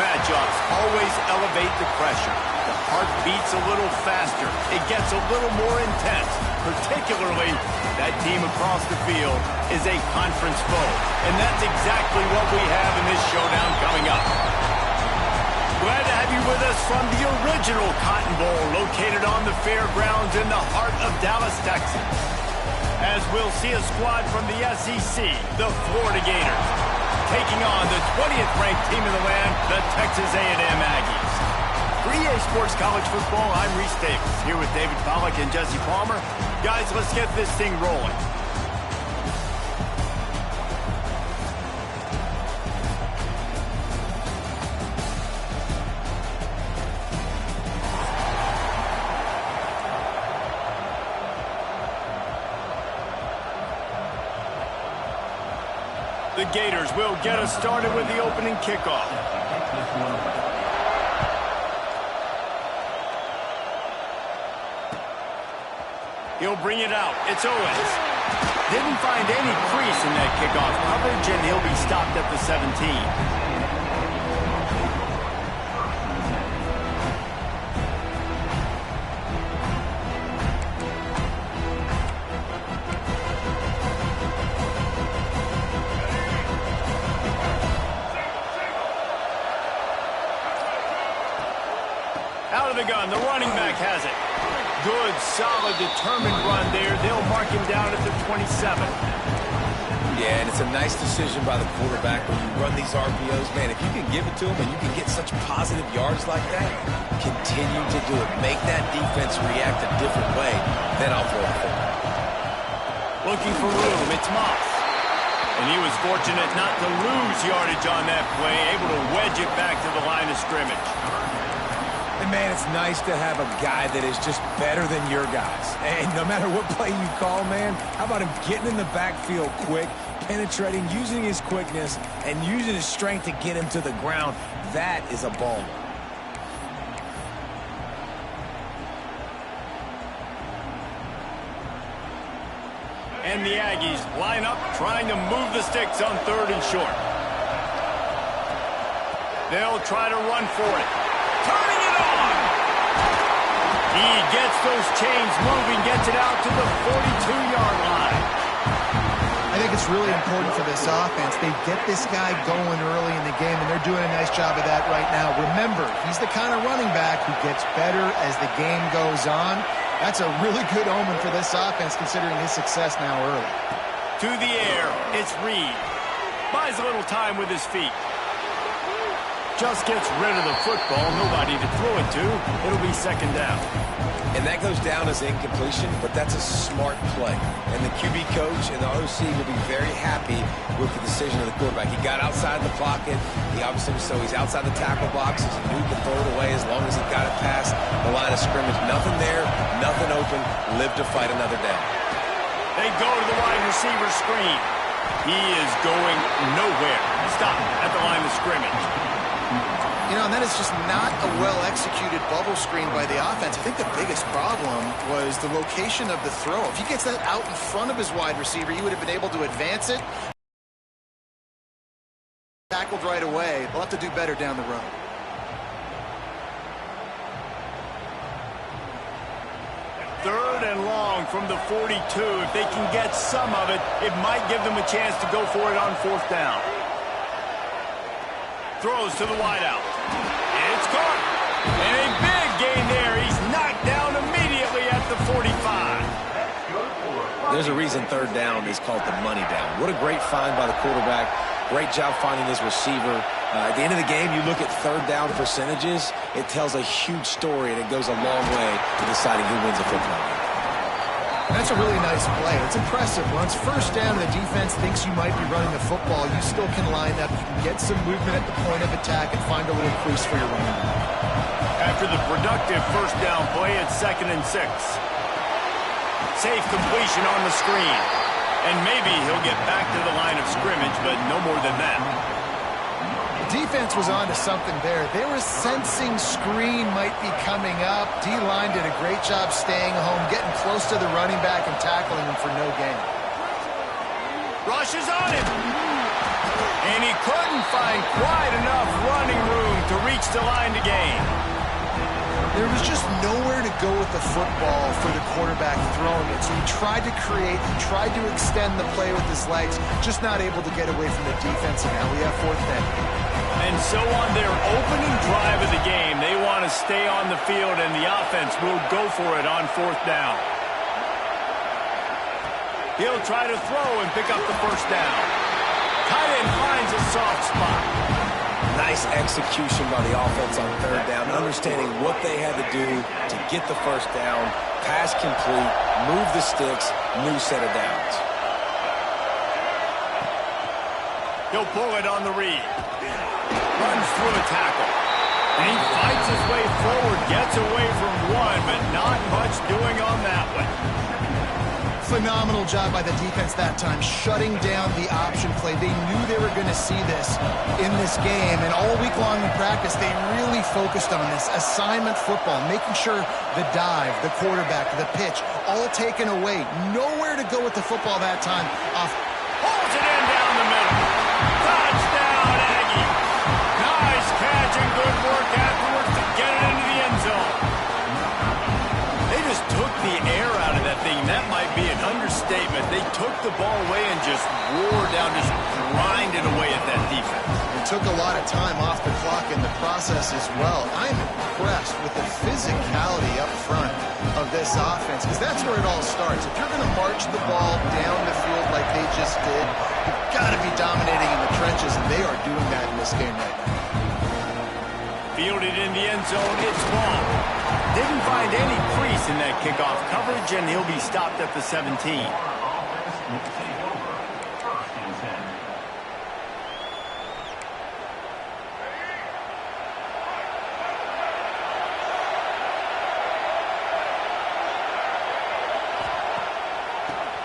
matchups always elevate the pressure. The heart beats a little faster. It gets a little more intense. Particularly, that team across the field is a conference foe. And that's exactly what we have in this showdown coming up. Glad to have you with us from the original Cotton Bowl located on the fairgrounds in the heart of Dallas, Texas. As we'll see a squad from the SEC, the Florida Gators, taking on the 20th ranked team in the land, the Texas A&M Aggies. For EA Sports College Football, I'm Reese Davis, here with David Pollack and Jesse Palmer. Guys, let's get this thing rolling. The Gators will get us started with the opening kickoff. He'll bring it out. It's Owens. Didn't find any crease in that kickoff coverage, and he'll be stopped at the 17. Out of the gun, the running back has it. Good, solid, determined run there. They'll mark him down at the 27. Yeah, and it's a nice decision by the quarterback when you run these RPOs. Man, if you can give it to him and you can get such positive yards like that, continue to do it. Make that defense react a different way, then I'll throw it for him. Looking for room, it's Moss. And he was fortunate not to lose yardage on that play, able to wedge it back to the line of scrimmage. And, man, it's nice to have a guy that is just better than your guys. And no matter what play you call, man, how about him getting in the backfield quick, penetrating, using his quickness, and using his strength to get him to the ground? That is a baller. And the Aggies line up, trying to move the sticks on 3rd and short. They'll try to run for it. Turning it on! He gets those chains moving, gets it out to the 42-yard line. I think it's really important for this offense. They get this guy going early in the game, and they're doing a nice job of that right now. Remember, he's the kind of running back who gets better as the game goes on. That's a really good omen for this offense, considering his success now early. To the air, it's Reed. Buys a little time with his feet. Just gets rid of the football, nobody to throw it to. It'll be 2nd down. And that goes down as incompletion, but that's a smart play. And the QB coach and the OC will be very happy with the decision of the quarterback. He got outside the pocket. He obviously, so he's outside the tackle box. He knew he could throw it away as long as he got it past the line of scrimmage. Nothing there, nothing open. Live to fight another down. They go to the wide receiver screen. He is going nowhere. Stop at the line of scrimmage. You know, and that is just not a well-executed bubble screen by the offense. I think the biggest problem was the location of the throw. If he gets that out in front of his wide receiver, he would have been able to advance it. Tackled right away. They'll have to do better down the road. Third and long from the 42. If they can get some of it, it might give them a chance to go for it on 4th down. Throws to the wideout. It's caught. And a big gain there. He's knocked down immediately at the 45. There's a reason 3rd down is called the money down. What a great find by the quarterback. Great job finding his receiver. At the end of the game, you look at 3rd down percentages. It tells a huge story, and it goes a long way to deciding who wins a football game. That's a really nice play. It's impressive. Once 1st down, the defense thinks you might be running the football. You still can line up. You can get some movement at the point of attack and find a little crease for your running back. After the productive 1st down play, it's 2nd and 6. Safe completion on the screen. And maybe he'll get back to the line of scrimmage, but no more than that. The defense was on to something there. They were sensing screen might be coming up. D-line did a great job staying home, getting close to the running back and tackling him for no gain. Rushes on him. And he couldn't find quite enough running room to nowhere to go with the football for the quarterback throwing it. So he tried to create, he tried to extend the play with his legs, just not able to get away from the defense, and now we have 4th down. And so on their opening drive of the game, they want to stay on the field, and the offense will go for it on 4th down. He'll try to throw and pick up the 1st down. Tight end finds a soft spot. Nice execution by the offense on 3rd down, understanding what they had to do to get the 1st down, pass complete, move the sticks, new set of downs. He'll pull it on the read. Runs through a tackle. And he fights his way forward, gets away from one, but not much doing on that one. Phenomenal job by the defense that time, shutting down the option play. They knew they were going to see this in this game, and all week long in practice, they really focused on this assignment football, making sure the dive, the quarterback, the pitch, all taken away. Nowhere to go with the football that time. Pulls it in down the middle. Touchdown, Aggie. Nice catch and good work afterwards to get it into the end zone. They just took the air out of that thing. That might be an understatement. They took the ball away and just wore down, just grinded away at that defense. It took a lot of time off the clock in the process as well. I'm impressed with the physicality up front of this offense, because that's where it all starts. If you're going to march the ball down the field like they just did, you've got to be dominating in the trenches, and they are doing that in this game right now. Fielded in the end zone, it's long. Didn't find any crease in that kickoff coverage, and he'll be stopped at the 17.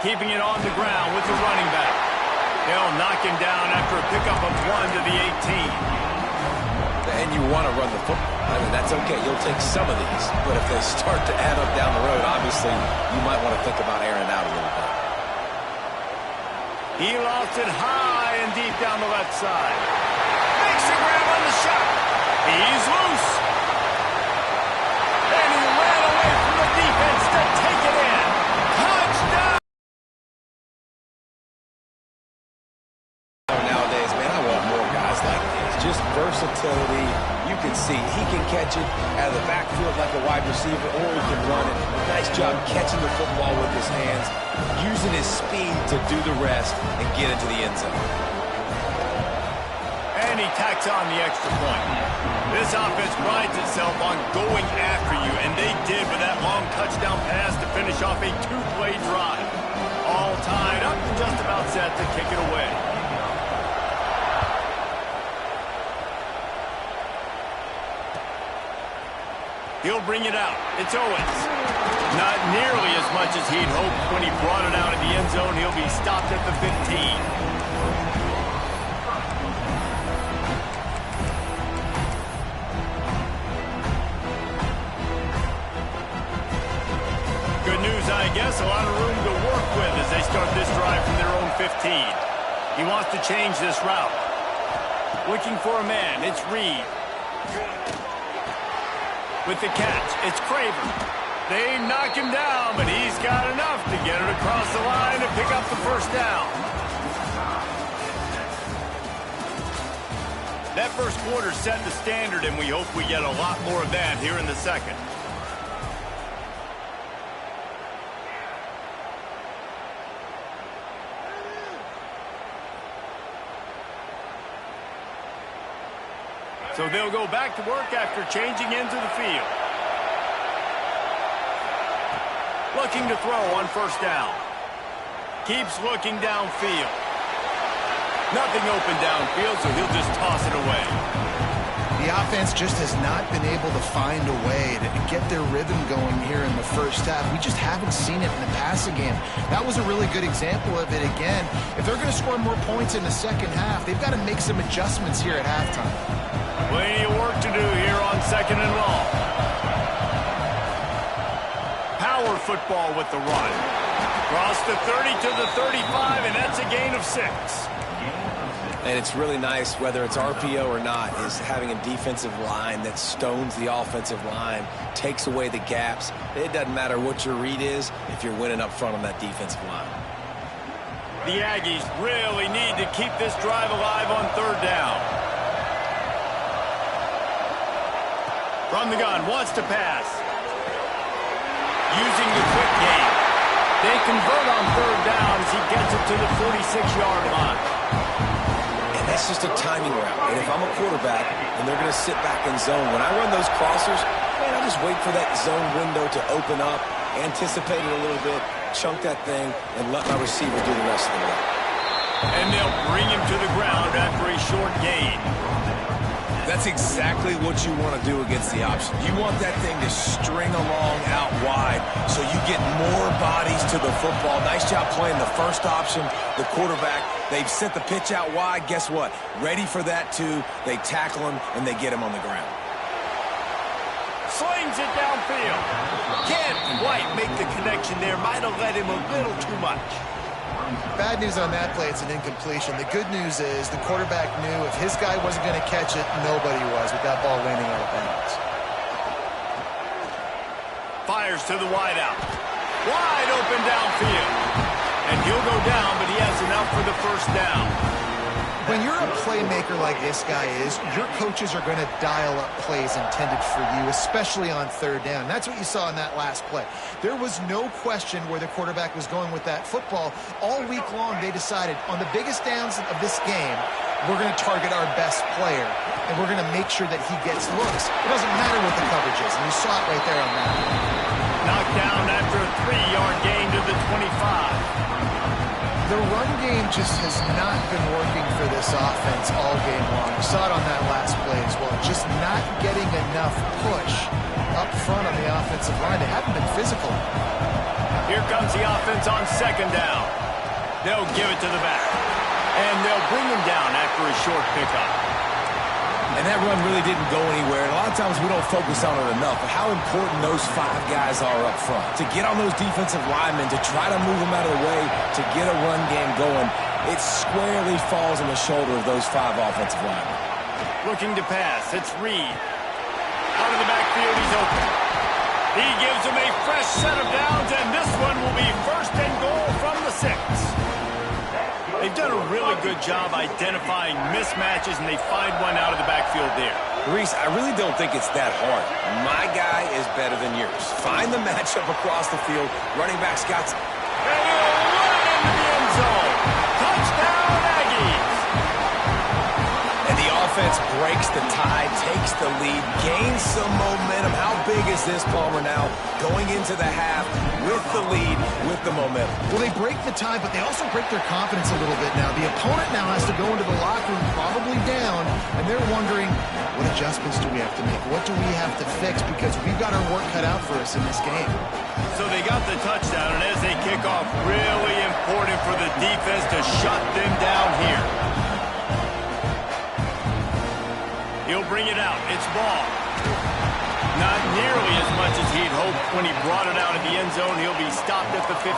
Keeping it on the ground with the running back. They'll knock him down after a pickup of 1 to the 18. And you want to run the football. I mean, that's okay. You'll take some of these. But if they start to add up down the road, obviously, you might want to think about airing out a little bit. He lost it high and deep down the left side. Makes a grab on the shot. He's loose. And he ran away from the defense to take it in. Touchdown! Nowadays, man, I want more guys like this. Just versatility. You can see he can catch it out of the backfield like a wide receiver, or he can run it. Nice job catching the football with his hands, using his speed to do the rest and get into the end zone. And he tacks on the extra point. This offense prides itself on going after you, and they did with that long touchdown pass to finish off a 2-play drive. All tied up and just about set to kick it away. He'll bring it out. It's Owens. Not nearly as much as he'd hoped when he brought it out of the end zone. He'll be stopped at the 15. Good news, I guess. A lot of room to work with as they start this drive from their own 15. He wants to change this route. Looking for a man. It's Reed. With the catch, it's Craver. They knock him down, but he's got enough to get it across the line and pick up the 1st down. That first quarter set the standard, and we hope we get a lot more of that here in the second. So they'll go back to work after changing into the field. Looking to throw on 1st down. Keeps looking downfield. Nothing open downfield, so he'll just toss it away. The offense just has not been able to find a way to get their rhythm going here in the first half. We just haven't seen it in the passing game. That was a really good example of it again. If they're going to score more points in the second half, they've got to make some adjustments here at halftime. Plenty of work to do here on 2nd and long. Power football with the run. Cross the 30 to the 35, and that's a gain of 6. And it's really nice, whether it's RPO or not, is having a defensive line that stones the offensive line, takes away the gaps. It doesn't matter what your read is if you're winning up front on that defensive line. The Aggies really need to keep this drive alive on third down. From the gun, wants to pass. Using the quick game. They convert on third down as he gets it to the 46-yard line. And that's just a timing route. And if I'm a quarterback and they're going to sit back in zone, when I run those crossers, man, I just wait for that zone window to open up, anticipate it a little bit, chunk that thing, and let my receiver do the rest of the work. And they'll bring him to the ground after a short gain. That's exactly what you want to do against the option. You want that thing to string along out wide so you get more bodies to the football. Nice job playing the first option, the quarterback. They've sent the pitch out wide. Guess what? Ready for that, too. They tackle him, and they get him on the ground. Slings it downfield. Can't quite make the connection there. Might have let him a little too much. Bad news on that play, it's an incompletion. The good news is the quarterback knew if his guy wasn't going to catch it, nobody was with that ball landing out of bounds. Fires to the wideout. Wide open downfield. And he'll go down, but he has enough for the first down. When you're a playmaker like this guy is, your coaches are going to dial up plays intended for you, especially on third down. That's what you saw in that last play. There was no question where the quarterback was going with that football. All week long, they decided on the biggest downs of this game, we're going to target our best player, and we're going to make sure that he gets looks. It doesn't matter what the coverage is, and you saw it right there on that. Knocked down after a 3-yard gain to the 25. The run game just has not been working for this offense all game long. You saw it on that last play as well. Just not getting enough push up front on the offensive line. They haven't been physical. Here comes the offense on second down. They'll give it to the back. And they'll bring him down after a short pickup. And that run really didn't go anywhere. And a lot of times we don't focus on it enough, but how important those 5 guys are up front. To get on those defensive linemen, to try to move them out of the way, to get a run game going, it squarely falls on the shoulder of those 5 offensive linemen. Looking to pass. It's Reed. Out of the backfield, he's open. He gives him a fresh set of downs, and this one will be first and goal from the 6. They've done a really good job identifying mismatches, and they find one out of the backfield there. Reese, I really don't think it's that hard. My guy is better than yours. Find the matchup across the field. Running back Scott's. And he'll run it into the end zone. Touchdown, Aggies. And the offense breaks the tie, takes the lead, gains some momentum. How big is this, Palmer, now? Going into the half with the lead, with the momentum. Well, they break the tie, but they also break their confidence a little bit now. The opponent now has to go into the locker room probably down, and they're wondering, what adjustments do we have to make? What do we have to fix? Because we've got our work cut out for us in this game. So they got the touchdown, and as they kick off, really important for the defense to shut them down here. He'll bring it out. It's ball. Not nearly as much as he'd hoped when he brought it out of the end zone. He'll be stopped at the 15.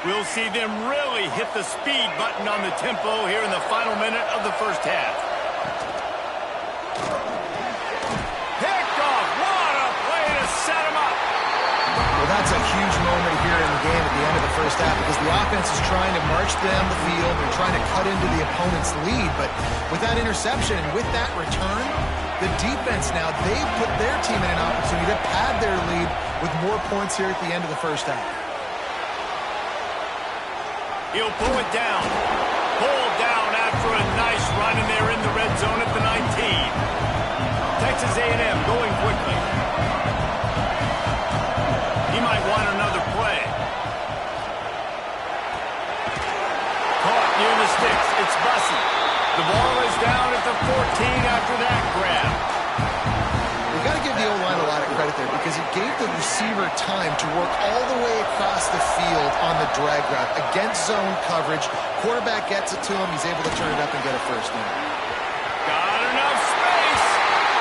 We'll see them really hit the speed button on the tempo here in the final minute of the first half. Picked off. What a play to set him up. Well, that's a huge moment here in the game at the end of the first half because the offense is trying to march down the field. They're trying to cut into the opponent's lead. But with that interception and with that return, the defense now, they've put their team in an opportunity to pad their lead with more points here at the end of the first half. He'll pull it down. Pulled down after a nice run, and they're in the red zone at the 19. Texas A&M going quickly. He might want another play. Caught near the sticks. It's Bussey. The ball is down at the 14 after that grab. We've got to give the O-line a lot of credit there because it gave the receiver time to work all the way across the field on the drag route against zone coverage. Quarterback gets it to him. He's able to turn it up and get a first down. Got enough space.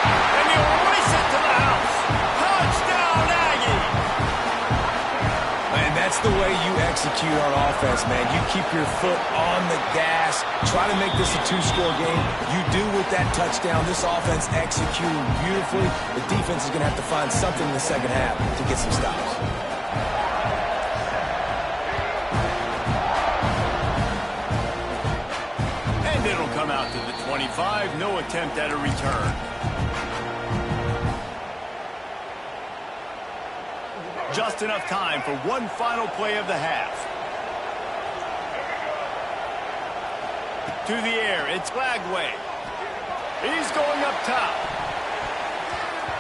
And he'll race it to the house. Touchdown, Aggie. And that's That's the way you execute on offense, man. You keep your foot on the gas. Try to make this a two-score game. You do with that touchdown. This offense executing beautifully. The defense is going to have to find something in the second half to get some stops. And it'll come out to the 25. No attempt at a return. Just enough time for one final play of the half. To the air, it's Glagway. He's going up top.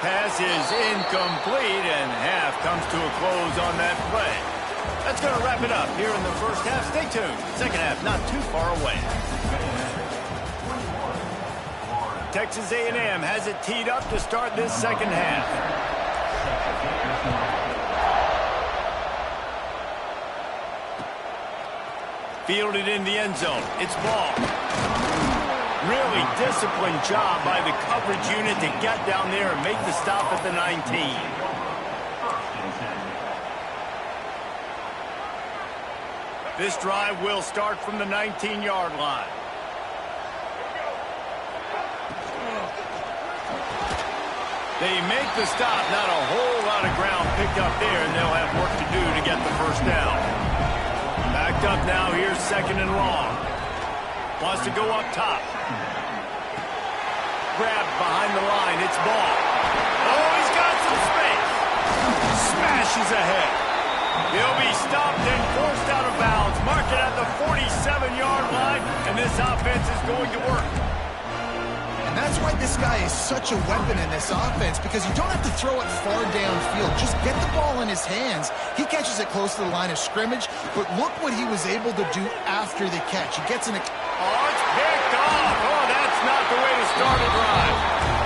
Pass is incomplete, and half comes to a close on that play. That's going to wrap it up here in the first half. Stay tuned. Second half not too far away. Texas A&M has it teed up to start this second half. Fielded in the end zone. It's ball. Really disciplined job by the coverage unit to get down there and make the stop at the 19. This drive will start from the 19-yard line. They make the stop. Not a whole lot of ground picked up there, and they'll have work to do to get the first down. Backed up now, here's second and long. Wants to go up top. Grabbed behind the line, it's ball. Oh, he's got some space. Smashes ahead. He'll be stopped and forced out of bounds. Mark it at the 47-yard line, and this offense is going to work. And that's why this guy is such a weapon in this offense, because you don't have to throw it far downfield. Just get the ball in his hands. He catches it close to the line of scrimmage, but look what he was able to do after the catch. He gets in a... Oh, it's picked off. Oh, that's not the way to start a drive.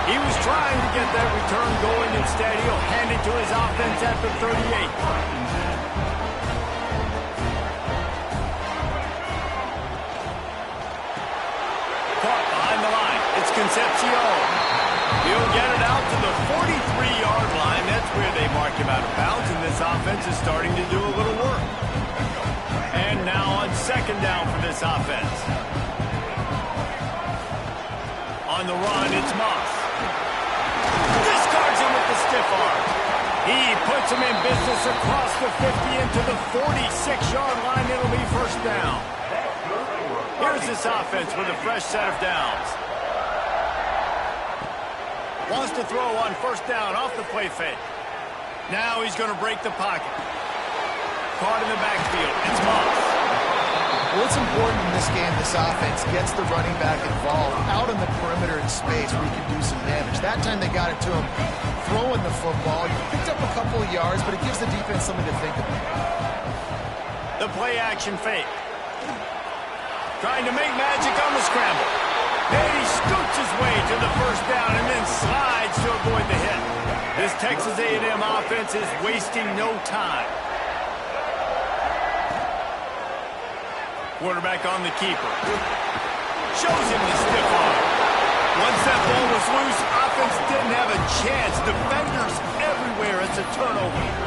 He was trying to get that return going. Instead, he'll hand it to his offense at the 38. Concepcion. He'll get it out to the 43-yard line. That's where they mark him out of bounds, and this offense is starting to do a little work. And now on second down for this offense. On the run, it's Moss. Discards him with the stiff arm. He puts him in business across the 50 into the 46-yard line. It'll be first down. Here's this offense with a fresh set of downs. Wants to throw on first down off the play fake. Now he's going to break the pocket. Caught in the backfield. It's Moss. Well, it's important in this game, this offense gets the running back involved out in the perimeter in space where he can do some damage. That time they got it to him throwing the football. He picked up a couple of yards, but it gives the defense something to think about. The play action fake. Trying to make magic on the scramble. And he scoots his way to the first down and then slides to avoid the hit. This Texas A&M offense is wasting no time. Quarterback on the keeper. Shows him the stiff arm. Once that ball was loose, offense didn't have a chance. Defenders everywhere. It's a turnover.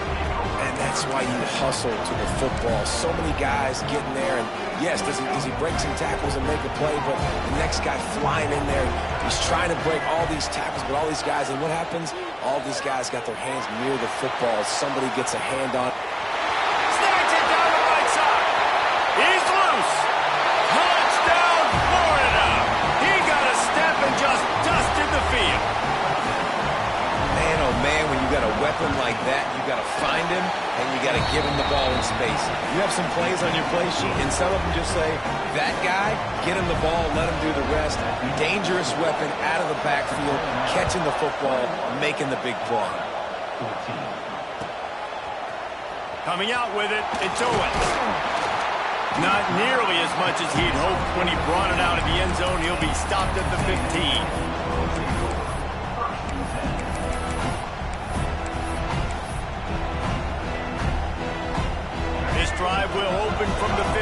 And that's why you hustle to the football. So many guys getting there, and yes, does he break some tackles and make a play, but the next guy flying in there, he's trying to break all these tackles, but all these guys, and what happens? All these guys got their hands near the football. Somebody gets a hand on. Snags it down the right side. He's loose. Touchdown, Florida. He got a step and just dusted the field. Man, oh man, when you got a weapon like that, you got to find him, and you got to give him the ball in space. You have some plays on your play sheet, and some of them just say, that guy, get him the ball, let him do the rest. Dangerous weapon out of the backfield, catching the football, making the big play. Coming out with it, it's Owens. Not nearly as much as he'd hoped when he brought it out of the end zone. He'll be stopped at the 15. Drive will open from the 15.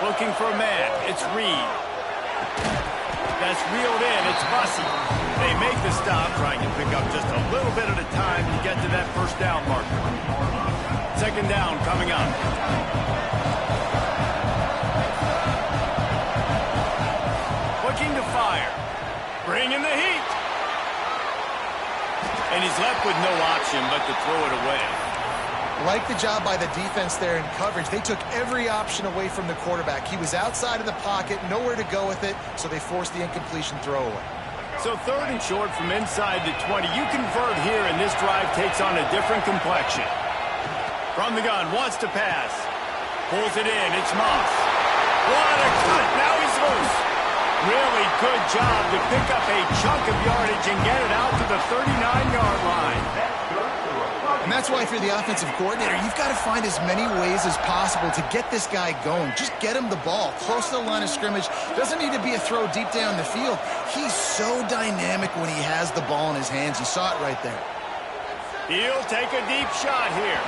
Looking for a man. It's Reed. That's reeled in. It's Bussy. They make the stop, trying to pick up just a little bit at a time to get to that first down marker. Second down coming up. Looking to fire. Bringing the heat. And he's left with no option but to throw it away. Like the job by the defense there in coverage. They took every option away from the quarterback. He was outside of the pocket, nowhere to go with it, so they forced the incompletion throwaway. So third and short from inside the 20. You convert here, and this drive takes on a different complexion. From the gun, wants to pass. Pulls it in. It's Moss. What a cut. Now he's loose. Really good job to pick up a chunk of yardage and get it out to the 39-yard line. And that's why if you're the offensive coordinator, you've got to find as many ways as possible to get this guy going. Just get him the ball close to the line of scrimmage. Doesn't need to be a throw deep down the field. He's so dynamic when he has the ball in his hands. You saw it right there. He'll take a deep shot here.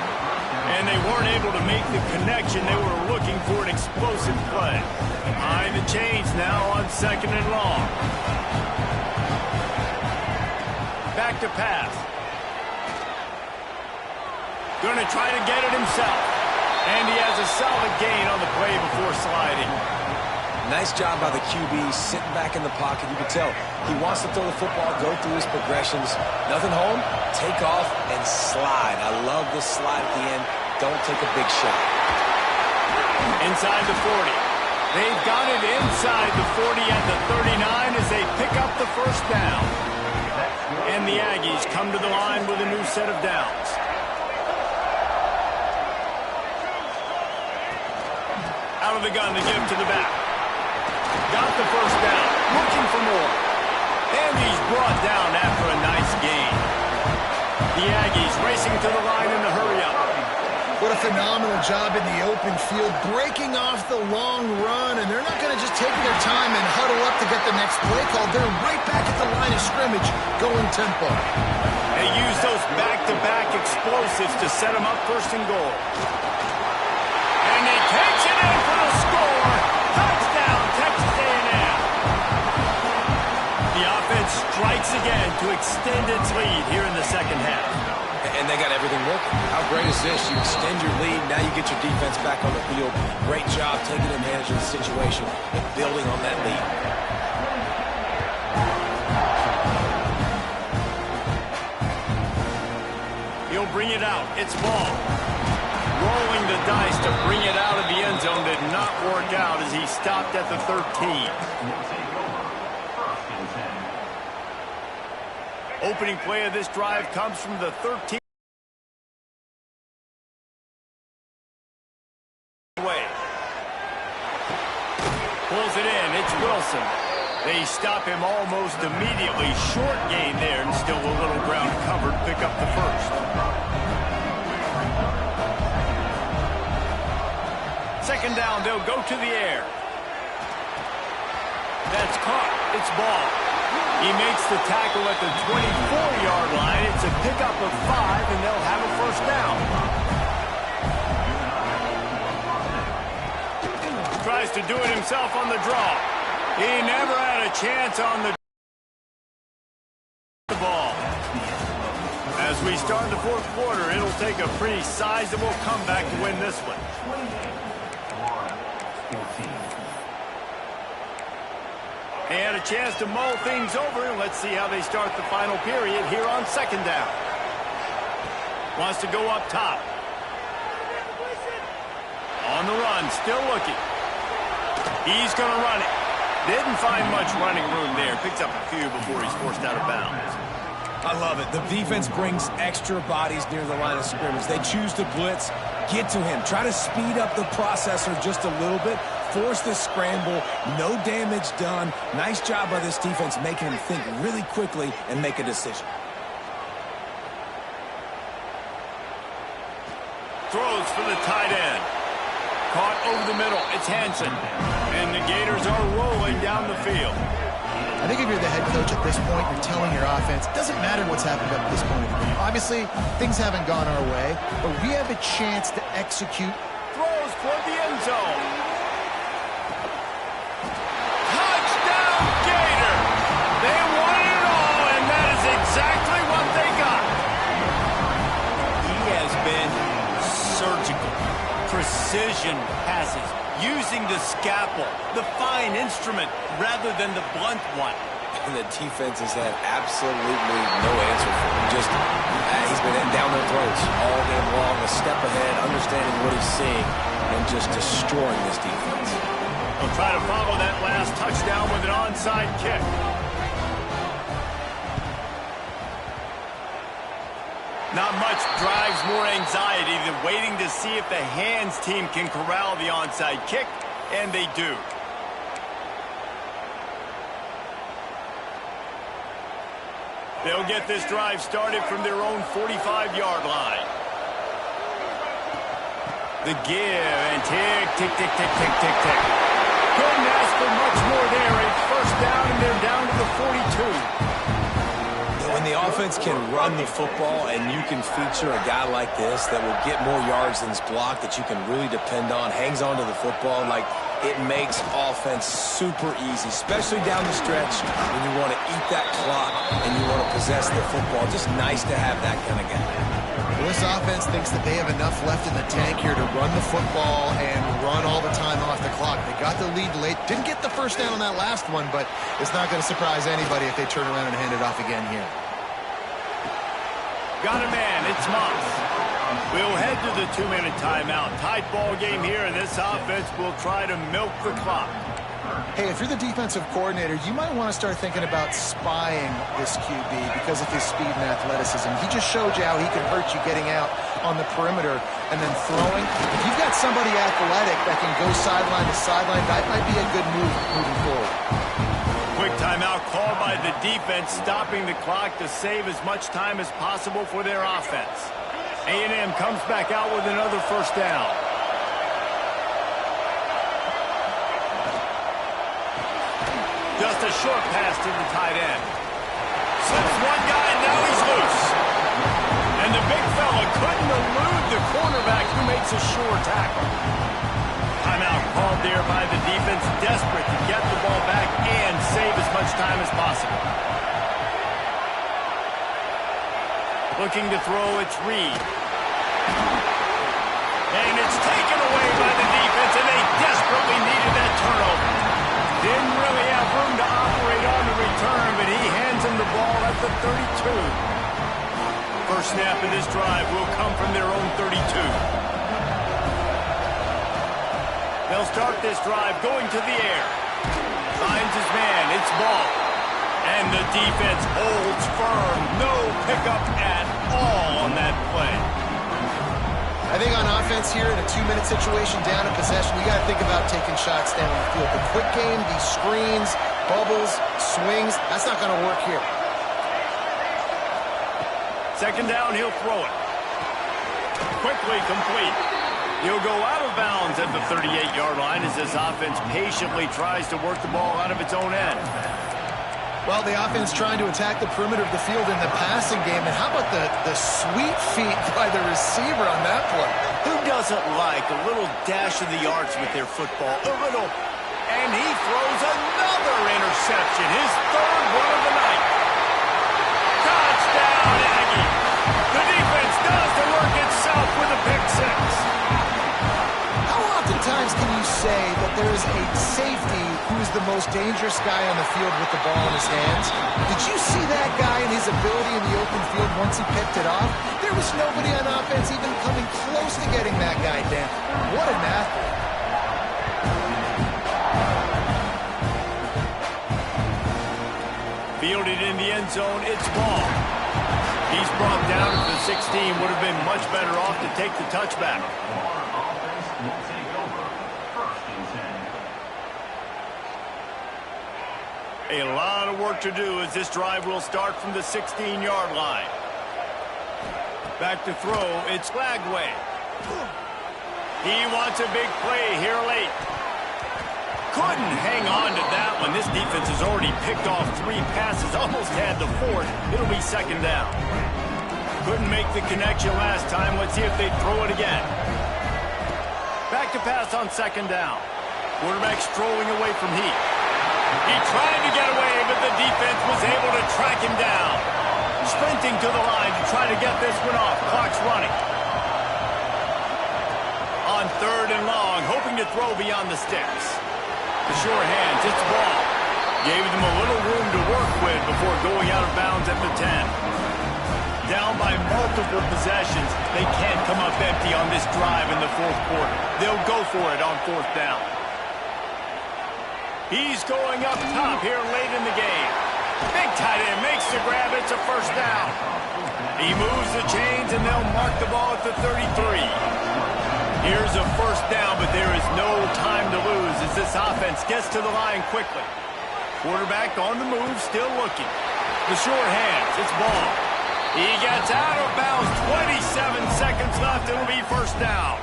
And they weren't able to make the connection. They were looking for an explosive play. Behind the chains now on second and long. Back to pass. Going to try to get it himself. And he has a solid gain on the play before sliding. Nice job by the QB, sitting back in the pocket. You can tell he wants to throw the football, go through his progressions. Nothing home, take off, and slide. I love the slide at the end. Don't take a big shot. Inside the 40. They've got it inside the 40 at the 39 as they pick up the first down. And the Aggies come to the line with a new set of downs. Out of the gun to give to the back. Got the first down. Looking for more. And he's brought down after a nice gain. The Aggies racing to the line in the hurry-up. What a phenomenal job in the open field, breaking off the long run, and they're not going to just take their time and huddle up to get the next play call. They're right back at the line of scrimmage, going tempo. They use those back-to-back explosives to set them up first and goal. And he takes it in for the score. Touchdown, Texas A&M. The offense strikes again to extend its lead here in the second half. And they got everything working. How great is this? You extend your lead, now you get your defense back on the field. Great job taking advantage of the situation and building on that lead. He'll bring it out. It's ball. Rolling the dice to bring it out of the end zone did not work out as he stopped at the 13. Opening play of this drive comes from the 13. Pulls it in. It's Wilson. They stop him almost immediately. Short gain there, and still a little ground covered. Pick up the first. Second down, they'll go to the air. That's caught. It's ball. He makes the tackle at the 24-yard line. It's a pickup of 5, and they'll have a first down. Tries to do it himself on the draw. He never had a chance on the ball. As we start the fourth quarter, it'll take a pretty sizable comeback to win this one. They had a chance to mull things over, and let's see how they start the final period here on second down. Wants to go up top. On the run, still looking. He's going to run it. Didn't find much running room there. Picks up a few before he's forced out of bounds. I love it. The defense brings extra bodies near the line of scrimmage. They choose to blitz, get to him, try to speed up the processor just a little bit, force the scramble, no damage done. Nice job by this defense making him think really quickly and make a decision. Throws for the tight end. Caught over the middle. It's Hansen. And the Gators are rolling down the field. I think if you're the head coach at this point, you're telling your offense, it doesn't matter what's happened up to this point in the game. Obviously, things haven't gone our way, but we have a chance to execute. Throws toward the end zone. Touchdown, Gators! precision passes, using the scalpel, the fine instrument, rather than the blunt one. And the defense has had absolutely no answer for him. Just, he's been down their throats all game long, a step ahead, understanding what he's seeing, and just destroying this defense. They'll try to follow that last touchdown with an onside kick. Not much drives more anxiety than waiting to see if the hands team can corral the onside kick, and they do. They'll get this drive started from their own 45-yard line. The give and tick, tick, tick, tick, tick, tick, tick. Couldn't ask for much more there. It's first down, and they're down to the 42. When the offense can run the football and you can feature a guy like this that will get more yards than his block, that you can really depend on, hangs on to the football, like it makes offense super easy, especially down the stretch when you want to eat that clock and you want to possess the football. Just nice to have that kind of guy. Well, this offense thinks that they have enough left in the tank here to run the football and run all the time off the clock. They got the lead late. Didn't get the first down on that last one, but it's not going to surprise anybody if they turn around and hand it off again here. Got a man, it's Moss. We'll head to the 2-minute timeout. Tight ball game here, and this offense will try to milk the clock. Hey, if you're the defensive coordinator, you might want to start thinking about spying this QB because of his speed and athleticism. He just showed you how he can hurt you getting out on the perimeter and then throwing. If you've got somebody athletic that can go sideline to sideline, that might be a good move moving forward. Quick timeout called by the defense, stopping the clock to save as much time as possible for their offense. A&M comes back out with another first down. Just a short pass to the tight end. Slips one guy, and now he's loose. And the big fella couldn't elude the cornerback who makes a sure tackle. Timeout called there by the defense, desperate to get the ball back and save as much time as possible. Looking to throw, it's Reed. And it's taken away by the defense, and they desperately needed that turnover. Didn't really have room to operate on the return, but he hands him the ball at the 32. First snap of this drive will come from their own 32. They'll start this drive going to the air. Finds his man. It's ball. And the defense holds firm. No pickup at all on that play. I think on offense here in a 2-minute situation down in possession, you got to think about taking shots down the field. The quick game, these screens, bubbles, swings, that's not going to work here. Second down, he'll throw it. Quickly complete. He'll go out of bounds at the 38-yard line as this offense patiently tries to work the ball out of its own end. Well, the offense trying to attack the perimeter of the field in the passing game. And how about the sweet feet by the receiver on that play? Who doesn't like a little dash of the arts with their football? A little. And he throws another interception. His third one of the night. Touchdown, Aggie. The defense does the work itself with a pick six. How oftentimes can you say that there is a safety who is the most dangerous guy on the field with the ball in his hands? Did you see that guy and his ability in the open field once he picked it off? There was nobody on offense even coming close to getting that guy down. What an athlete. Fielded in the end zone, it's ball. He's brought down to the 16. Would have been much better off to take the touchback. A lot of work to do as this drive will start from the 16-yard line. Back to throw, it's Flagway. He wants a big play here late. Couldn't hang on to that one. This defense has already picked off 3 passes, almost had the 4th. It'll be second down. Couldn't make the connection last time. Let's see if they throw it again. Back to pass on second down. Quarterback strolling away from Heath. He tried to get away, but the defense was able to track him down. Sprinting to the line to try to get this one off. Clock's running. On 3rd and long, hoping to throw beyond the sticks. The sure hands, it's the ball. Gave them a little room to work with before going out of bounds at the 10. Down by multiple possessions, they can't come up empty on this drive in the 4th quarter. They'll go for it on 4th down. He's going up top here late in the game. Big tight end makes the grab. It's a 1st down. He moves the chains, and they'll mark the ball at the 33. Here's a 1st down, but there is no time to lose as this offense gets to the line quickly. Quarterback on the move, still looking. The short hands, it's ball. He gets out of bounds, 27 seconds left, it'll be 1st down.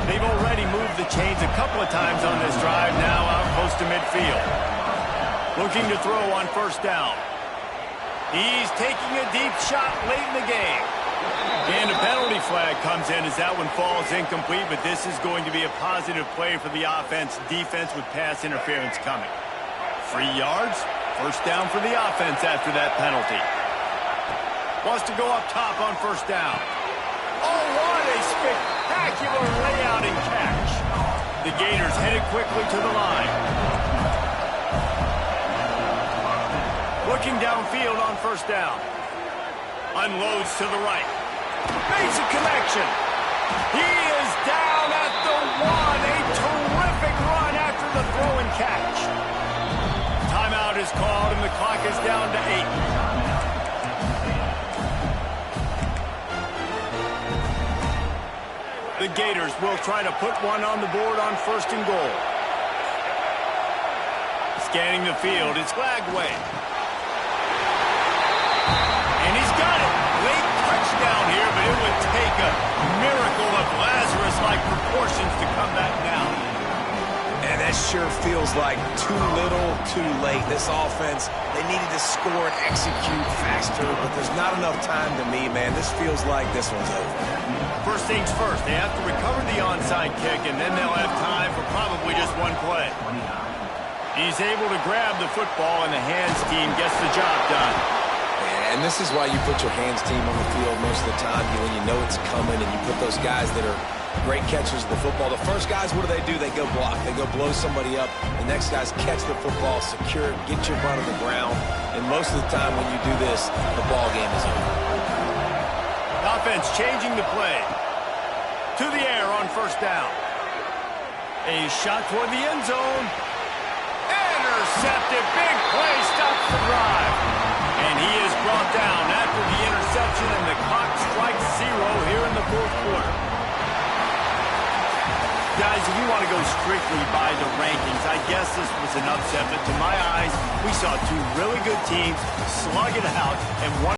They've already moved the chains a couple of times on this drive, now out close to midfield. Looking to throw on 1st down. He's taking a deep shot late in the game. And a penalty flag comes in as that one falls incomplete, but this is going to be a positive play for the offense. Defense with pass interference coming. 3 yards, 1st down for the offense after that penalty. Wants to go up top on 1st down. Oh, what a spectacular layout and catch. The Gators headed quickly to the line. Looking downfield on 1st down. Unloads to the right. Makes a connection. He is down at the 1. A terrific run after the throw and catch. Timeout is called and the clock is down to 8. The Gators will try to put one on the board on 1st and goal. Scanning the field, it's Flagway. And he's got it. Late touchdown here, but it would take a miracle of Lazarus-like proportions to come back down. And that sure feels like too little, too late. This offense, they needed to score and execute faster, but there's not enough time to me, man. This feels like this one's over. First things first, they have to recover the onside kick, and then they'll have time for probably just one play. He's able to grab the football, and the hands team gets the job done. And this is why you put your hands team on the field most of the time, when you know it's coming, and you put those guys that are great catchers of the football. The first guys, what do? They go block. They go blow somebody up. The next guys catch the football, secure it, get your butt on the ground. And most of the time when you do this, the ball game is over. Offense changing the play. To the air on 1st down. A shot toward the end zone. Intercepted. Big play. Stops the drive. And he is brought down after the interception, and the clock strikes 0 here in the 4th quarter. Guys, if you want to go strictly by the rankings, I guess this was an upset, but to my eyes, we saw 2 really good teams slug it out, and one